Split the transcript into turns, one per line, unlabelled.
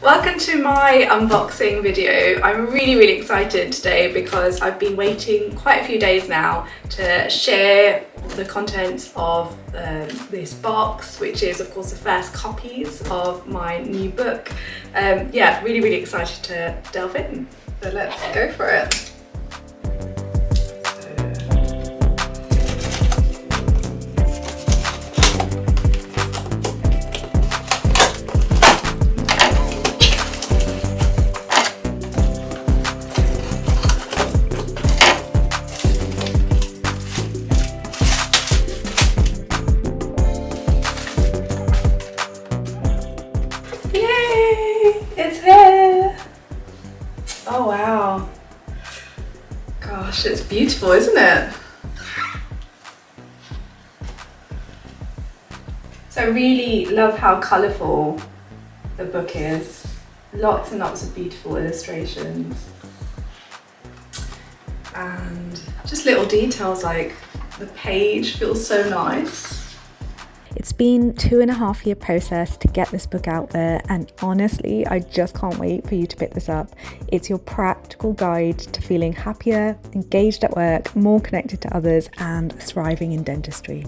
Welcome to my unboxing video. I'm really excited today because I've been waiting quite a few days now to share the contents of this box, which is of course the first copies of my new book. Yeah, really excited to delve in. So let's go for it. It's here! Oh wow. Gosh, it's beautiful, isn't it? So I really love how colourful the book is. Lots and lots of beautiful illustrations. And just little details like the page feels so nice.
It's been 2.5 year process to get this book out there, and honestly, I just can't wait for you to pick this up. It's your practical guide to feeling happier, engaged at work, more connected to others, and thriving in dentistry.